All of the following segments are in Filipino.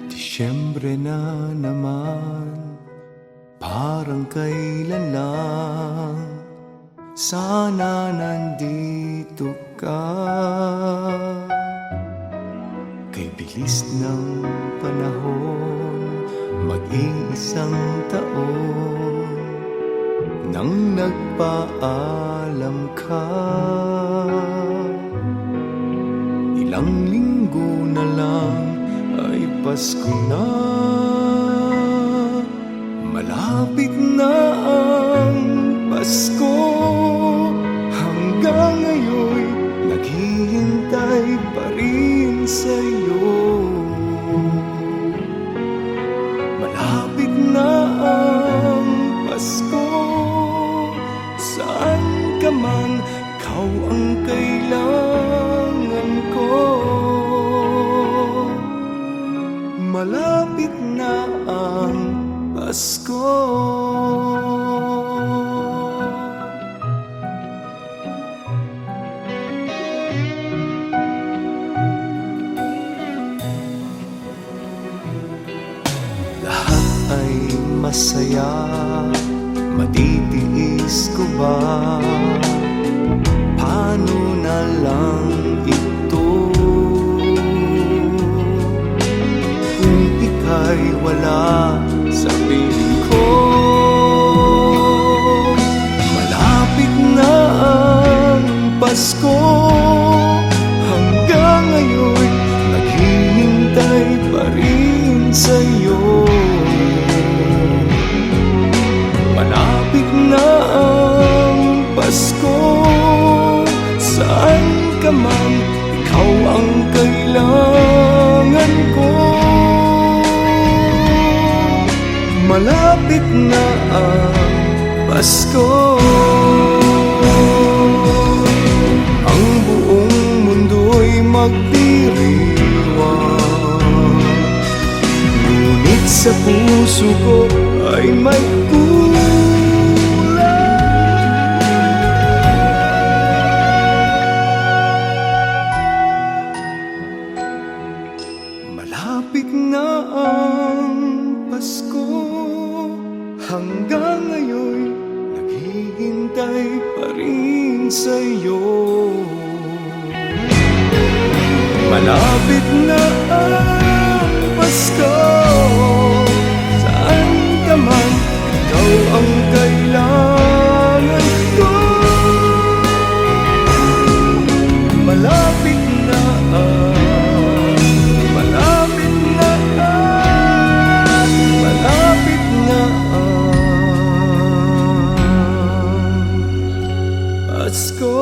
Disyembre na naman, parang kailan lang. Sana nandito ka. Kay bilis ng panahon, mag-iisang taon nang nagpaalam ka. Ilang linggo na lang ay Pasko na. Malapit na ang Pasko. Hanggang ngayon naghihintay pa rin sa'yo. Malapit na ang Pasko. Saan ka man, ikaw ang kailangan ko. Malapit na ang Pasko. Lahat ay masaya, matitiis ko ba? Paano na lang ito? Kung ika'y wala sa piling ko. Malapit na ang Pasko. Hanggang ngayon naghihintay pa rin sa'yo. Malapit na ang Pasko. Saan ka man, ikaw ang kailangan ko. Malapit na ang Pasko. Ang buong mundo'y magdiriwang, ngunit sa puso ko ay may malapit na ang Pasko. Hanggang ngayon naghihintay pa rin sa'yo. Malapit na ang Pasko. Saan ka man, ikaw ang kailangan ko. Malapit na ang Pasko.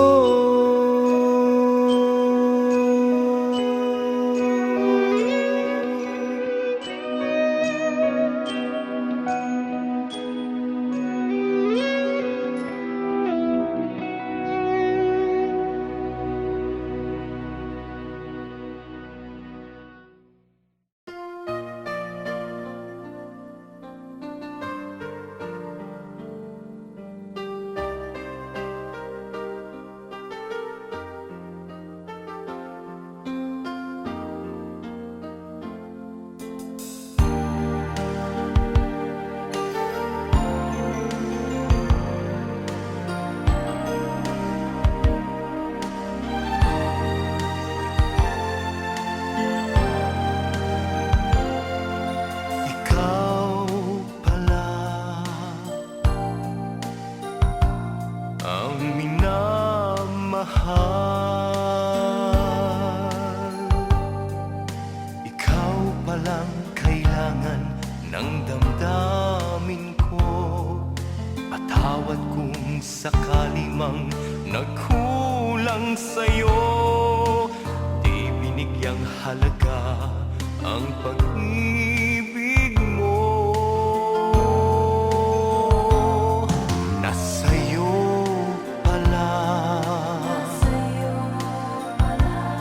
Ikaw palang kailangan ng damdamin ko. Patawad kung sakali mang nagkulang sa'yo. Di binigyang halaga ang pag-ibig mo. Nasa'yo pala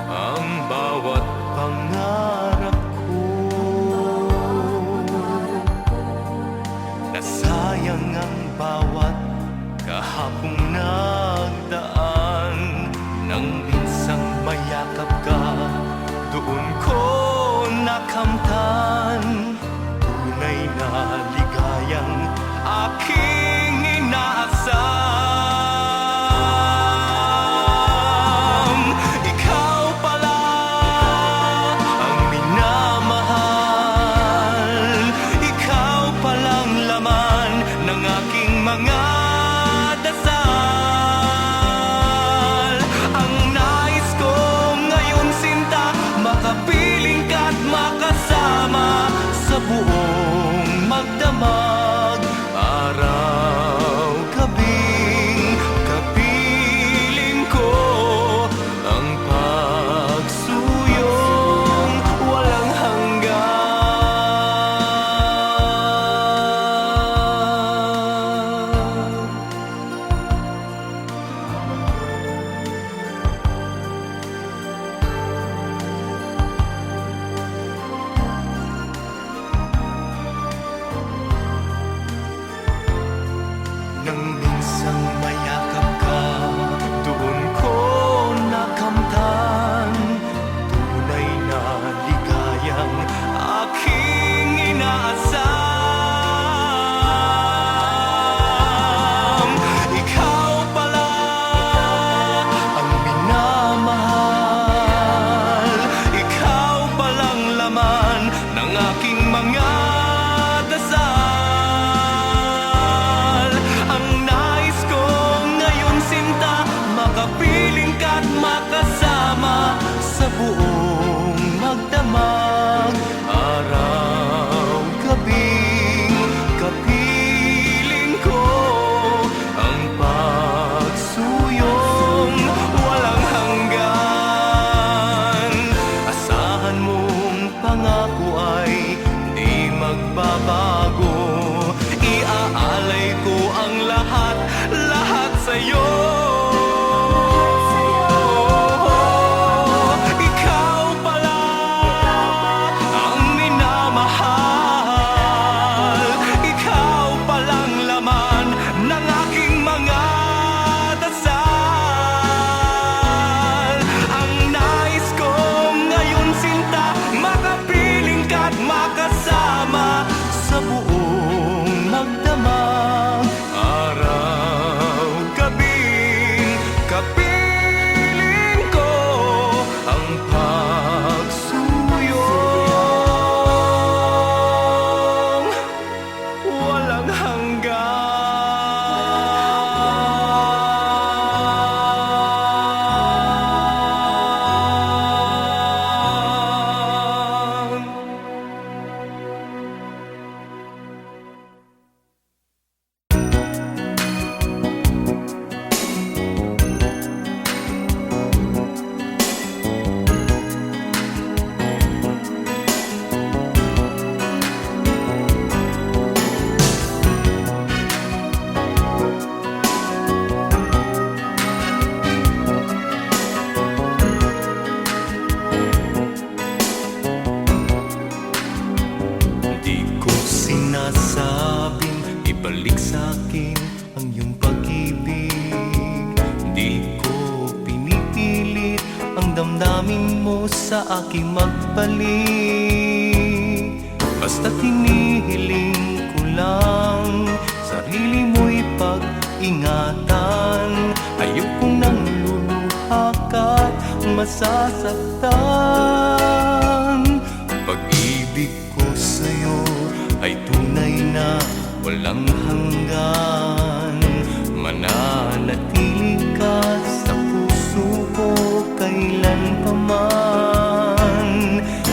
ang bawat pangarap ko. akong nagdaan, nang minsang mayakap ka, doon ko nakamtan tunay na ligayang aking inaasam. Ikaw pala ang minamahal, ikaw palang laman ng aking mga dasal. Ang nais ko ngayon, sinta, makapiling ka't makasama sa buong magdamag, araw, gabing kapiling ko ang pagsuyong walang hanggan. Nang minsang mayakap ka, doon ko nakamtan tunay na ligayang aking inaasam. Ikaw pala ang minamahal, ikaw palang laman ng aking mga dasal. Ang nais ko ngayon, sinta, makapiling ka't makasama sa buong magdamag, araw, gabing kapiling ko ang pagsuyong walang hanggan. Asahan mong pangako ay di magbabago, iaalay ko ang lahat, lahat sa'yo. Ikaw pala ang minamahal, ikaw palang laman ng aking mga dasal. Ang nais ko ngayon, sinta, makapiling ka't makasama sa buong magdamag, araw, gabing kapiling ko ang pagsuyong walang hanggan. Di ko sinasabing ibalik sa'kin ang iyong pag-ibig, di ko pinipilit ang damdamin mo sa aking magbalik. Basta't hinihiling ko lang, sarili mo'y pag-ingatan. Ayokong nang luluha ka't masasaktan. Pag-ibig ko sa'yo ay tunay na walang hanggan. Mananatili ka sa puso ko kailanpaman.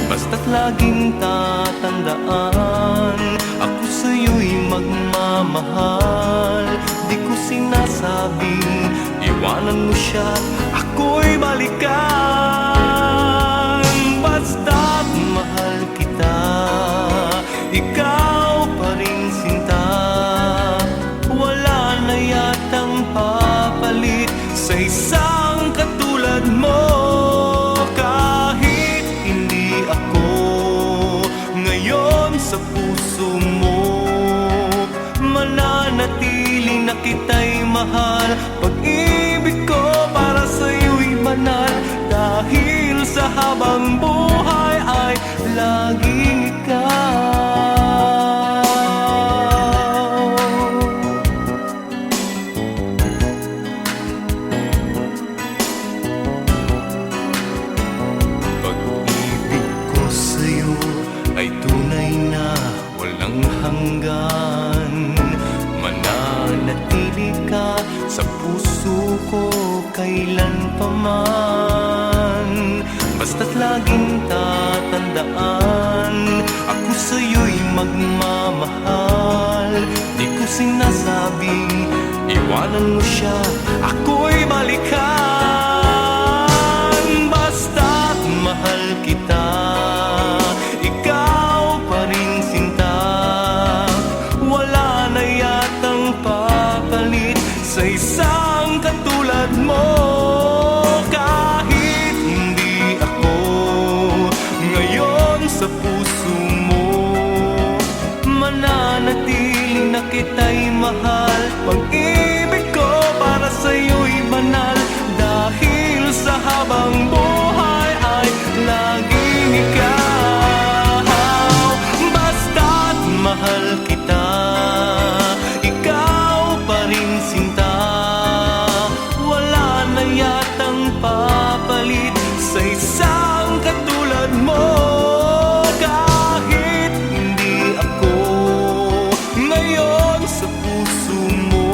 Basta't laging tatandaan, ako sa'yo'y magmamahal. Di ko sinasabing iwanan mo siya, ako'y balikan. Basta't mahal kita, ikaw pa rin, sinta. Wala na yatang papalit sa isang katulad mo. Kahit hindi ako ngayon sa puso mo, mananatili na kita'y mahal habang buhay ay laging ikaw. Pag-ibig ko sa'yo ay tunay na walang hanggan. Mananatili ka sa puso ko kailan pa man. Basta't laging tatandaan, ako sa'yo'y magmamahal. Di ko sinasabing iwanan mo siya, ako'y balikan. Basta't mahal kita, ikaw pa rin sinta. Wala na yatang papalit sa isang katulad mo. Kahit hindi ako ngayon sa puso mo, mananatili na kita'y mahal. Pag-ibig ko para sa'yo'y banal, dahil sa habang buhay ay laging ikaw. Basta't mahal kita, ikaw pa rin sinta. Wala na yatang papalit sa isang katulad mo. Kahit hindi ako ngayon sa puso mo,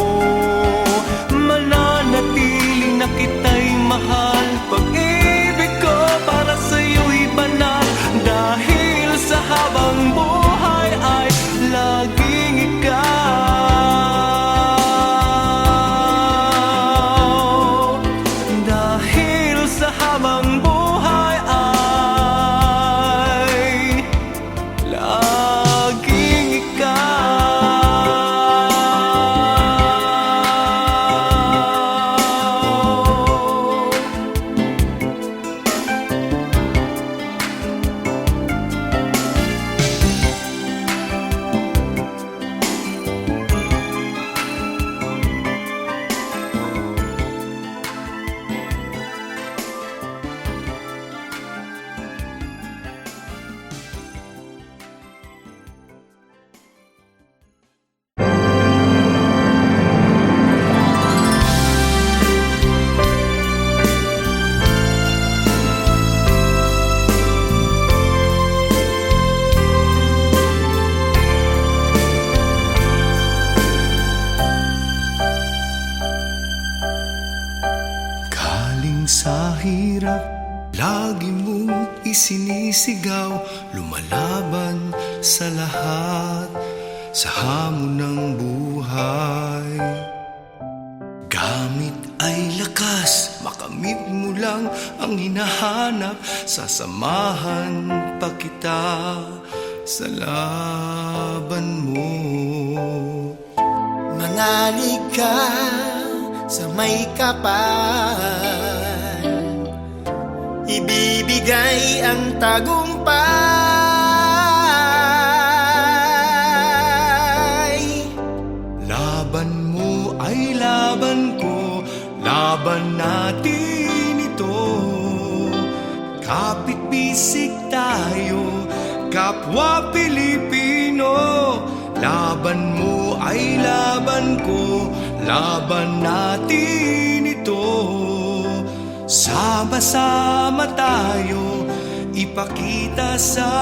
mananatili na kita'y mahal. Pag-ibig ko para sa'yo'y banal, dahil sa habang buhay ay laging ikaw. Dahil sa habang buhay ay laging ikaw. Galing sa hirap, lagi mong isinisigaw, lumalaban sa lahat, sa hamon ng buhay. Gamit ay lakas, makamit mo lang ang hinahanap, sasamahan pa kita sa laban mo. Manalig ka sa may kapal, ibibigay ang tagumpay. Laban mo ay laban ko, laban natin ito. Kapit bisig tayo, kapwa Pilipino. Laban mo ay laban ko, laban natin ito. Sama-sama tayo, ipakita sa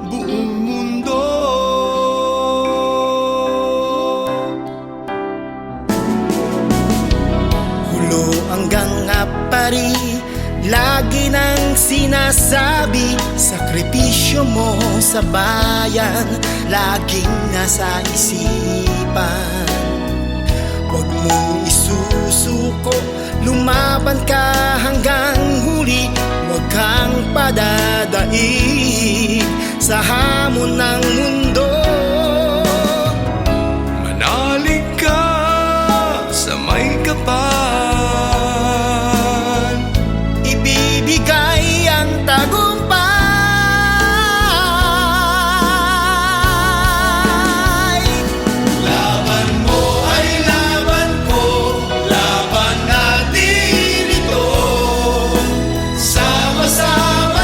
buong mundo. Hulo hanggang apari, lagi nang sinasabi, sakripisyo mo sa bayan, laging nasa isipan. Huwag mong isusuko, lumaban ka hanggang huli. Huwag kang padadaig sa hamon ng mundo. Manalig ka sa may kapal, Ibibigay ang tagumpay. laban mo ay laban ko, laban natin ito. Sama-sama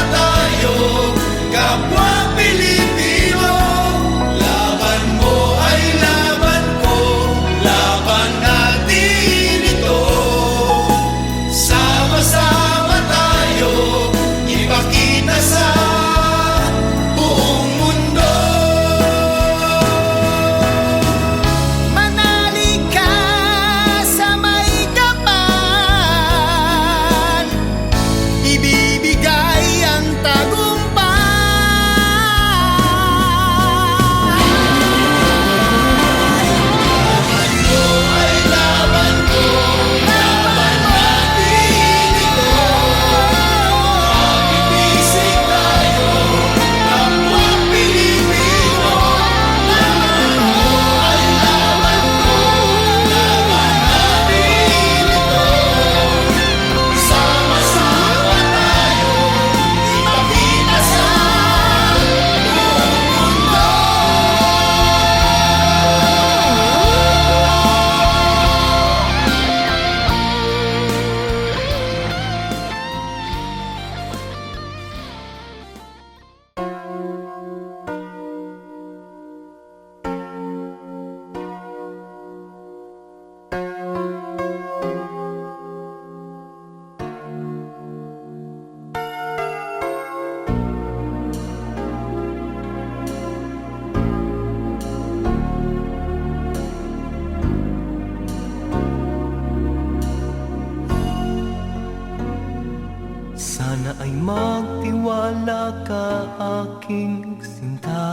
ay magtiwala ka, aking sinta.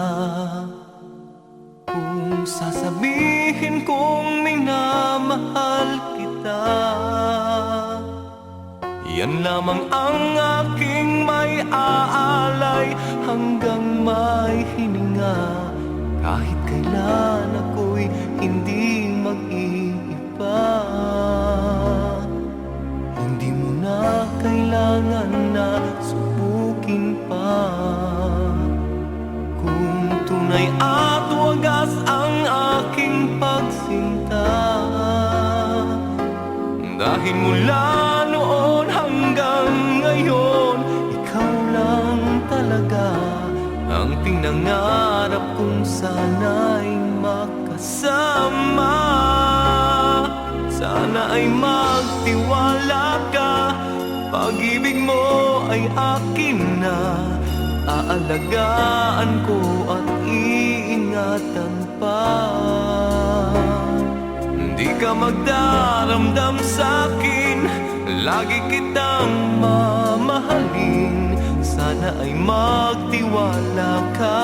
Kung sasabihin kong minamahal kita, yan lamang ang aking may aalay hanggang may hininga. Kahit kailan ako'y hindi mag-iiba, hindi mo na kailangan na subukin pa. Kung tunay at wagas ang aking pagsinta, dahil mula noon hanggang ngayon, ikaw lang talaga ang pinangarap kong sana'y makasama. Sana ay magtiwala ka, pag-ibig mo ay akin na. Aalagaan ko at iingatan pa. Di ka magdaramdam sa'kin, lagi kitang mamahalin. Sana ay magtiwala ka,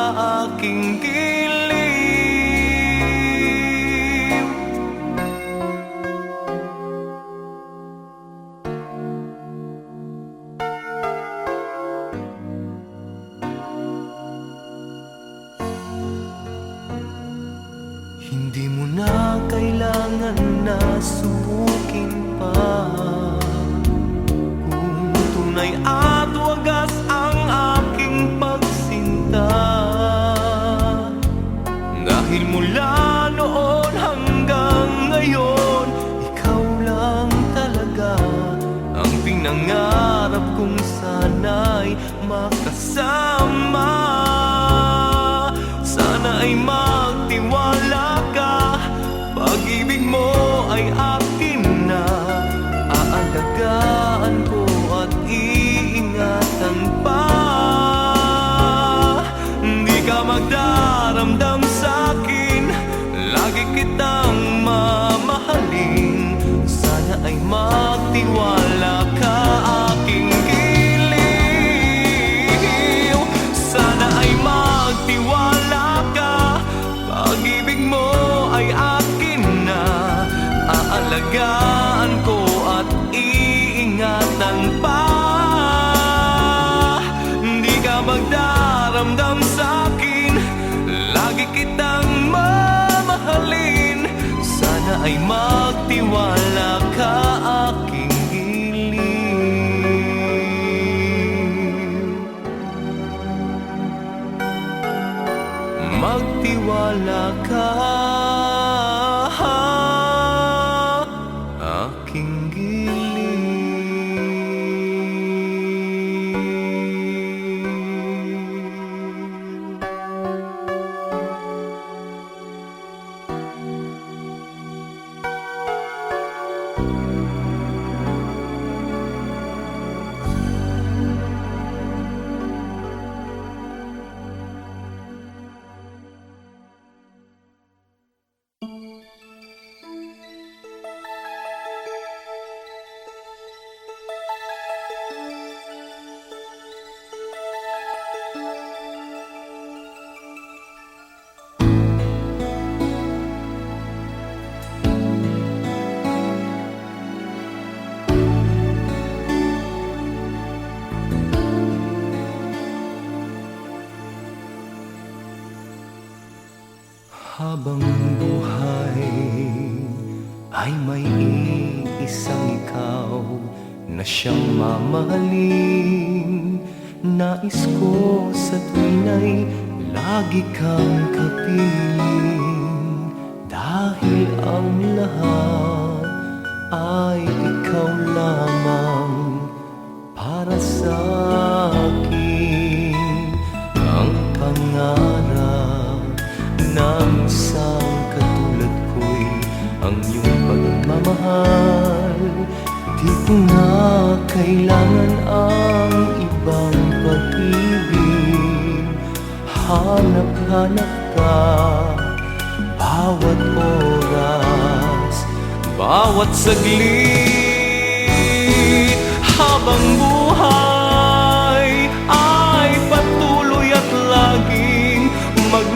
aking giliw. Hindi mo na kailangan na subukin pa. Kung tunay at wagas ang aking pagsinta, dahil mula noon hanggang ngayon, ikaw lang talaga ang pinangarap kong sana'y makasama. Sana ay magtiwala ka, pag-ibig mo ay akin na. Aalagaan ko at iingatan pa. Di ka magdaramdam sa'kin, lagi kitang mamahalin. Sana ay magtiwala ka, aking giliw. Sana ay magtiwala ka, pag-ibig mo ay akin na. Aalagaan ko at iingatan pa. Di ka magdaramdam sa'kin, lagi kitang mamahalin. Sana ay magtiwala ka, aking giliw. Magtiwala ka, aking giliw. Habang buhay ay may iisang ikaw na siyang mamahalin. Nais ko sa tuwina'y lagi kang kapiling, dahil ang lahat ay ikaw lamang para sa akin. Ang pangarap ng isang katulad ko'y ang iyong pagmamahal. Di ko na kailangan ang ibang pag-ibig. Hanap-hanap ka bawat oras, bawat saglit. Habang buhay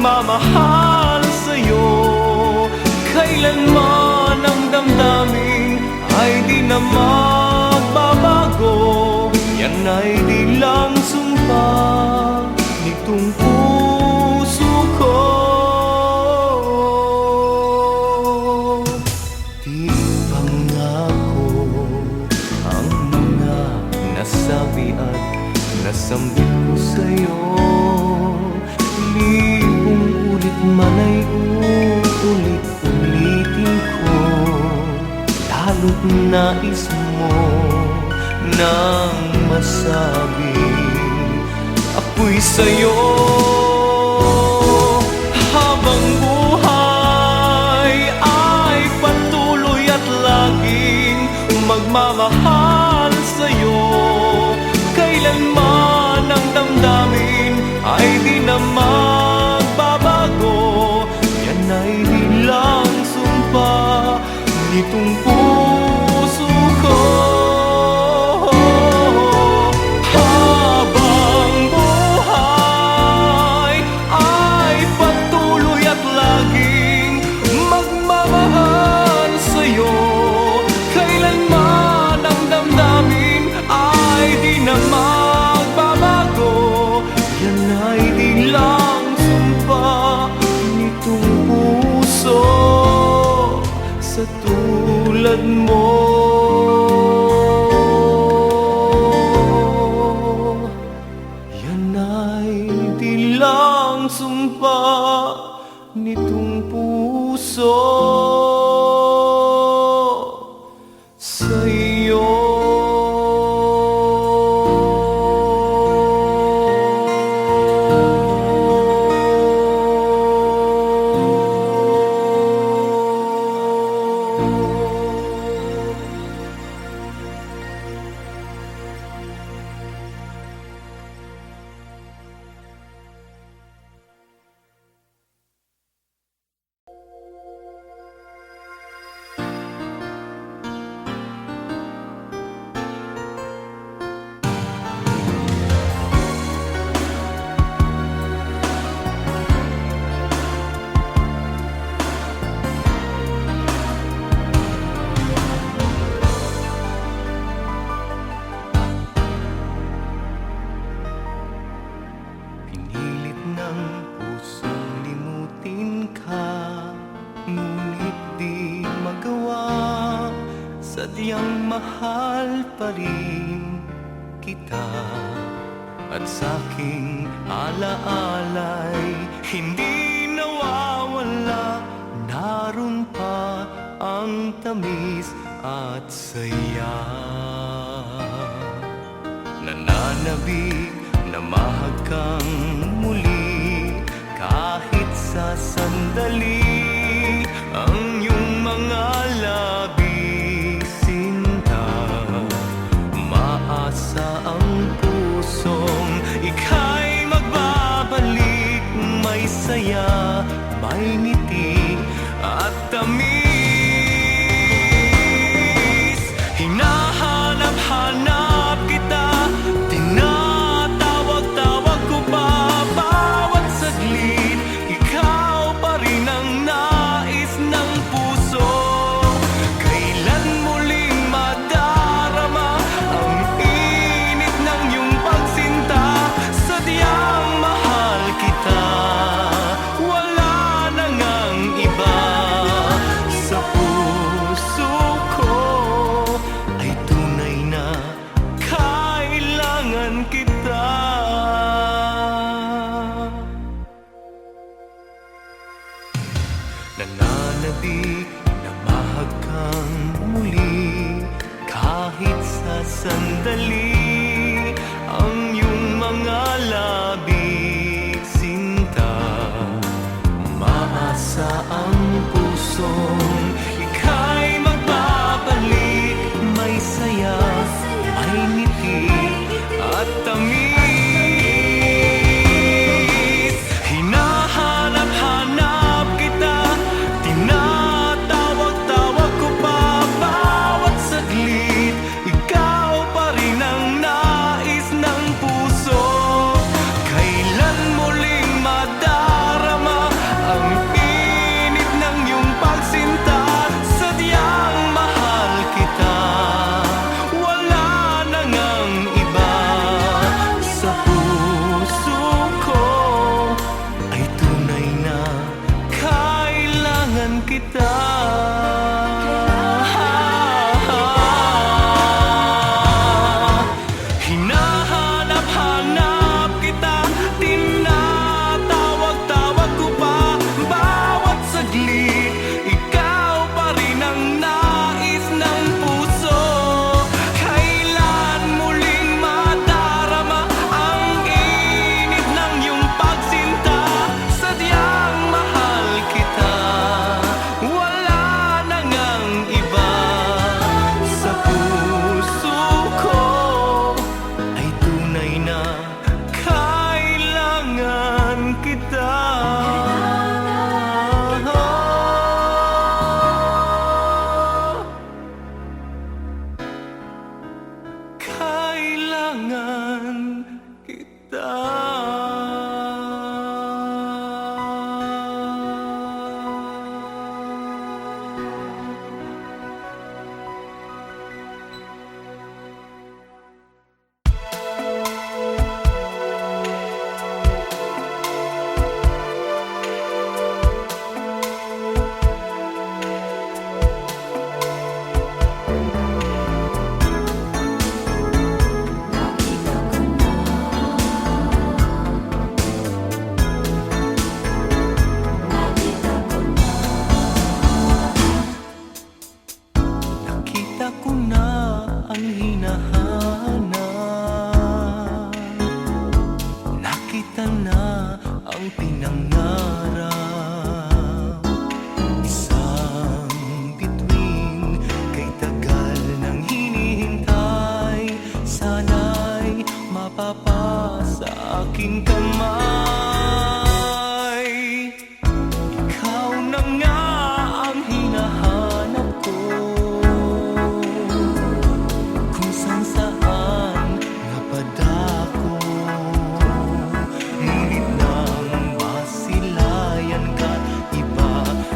magmamahal sa'yo. Kailanman ang damdamin ay di na magbabago. Yan ay di lang sumpa nitong puso ko. Di pangako ang mga nasabi at nasambit ko sa'yo. Libong ulit man ay ulit-ulitin ko, lalo't nais mo nang masabi ako'y sa'yo. Habang buhay ay patuloy at laging magmamahal sa'yo. Kailanman ang damdamin ay di na magbabago. Yan ay di lang sumpa nitong puso ko. Habang buhay ay patuloy at laging magmamahal sa'yo. Kailanman ang damdamin ay di na magbabago. Yan ay di lang sumpa nitong puso sa tulad mo. Yan ay di lang sumpa nitong puso sa'yo. Pinilit ng pusong limutin ka, ngunit di magawa. Sadyang mahal pa rin kita, at sa'king alaala'y hindi nawawala. Naroon pa ang tamis at saya. Nananabik na mahag kang muli kahit sa sandali. Ang iyong mga labi, sinta, maasa ang pusong ika'y magbabalik. May saya, may ngiti at tamis. Hinahanap-hanap kita, tinatawag-tawag ko pa bawat saglit. Ikaw pa rin ang nais ng puso. Kailan muling madarama ang init ng iyong pagsinta? Sadyang mahal kita, wala na ngang iba. Sa puso ko ay tunay na kailangan kita. Nananabik na mahag kang muli kahit sa sandali. Ang iyong mga labi, sinta, maasa ang pusong ika'y magbabalik. May saya, may ngiti at tamis. Hinahanap-hanap kita, tinatawag-tawag ko pa bawat saglit. Ikaw pa rin ang kita. Hinahanap-hanap kita, tinatawag-tawag ko pa. Bawat saglit, ikaw pa rin ang nais ng puso. Kailan muling madarama ang init ng iyong pagsinta? Sadyang mahal kita, wala na ngang iba. Sa puso ko ay tunay na kailangan kita. Kailangan kita. Nakita ko na ang hinahanap, nakita na ang pinangarap. Isang bituin kay tagal nang hinihintay, sana'y mapapa sa aking kamay. Ikaw na nga ang hinahanap ko, kung saan napadako. Ngunit nang masilayan ka, iba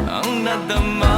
ang nadama.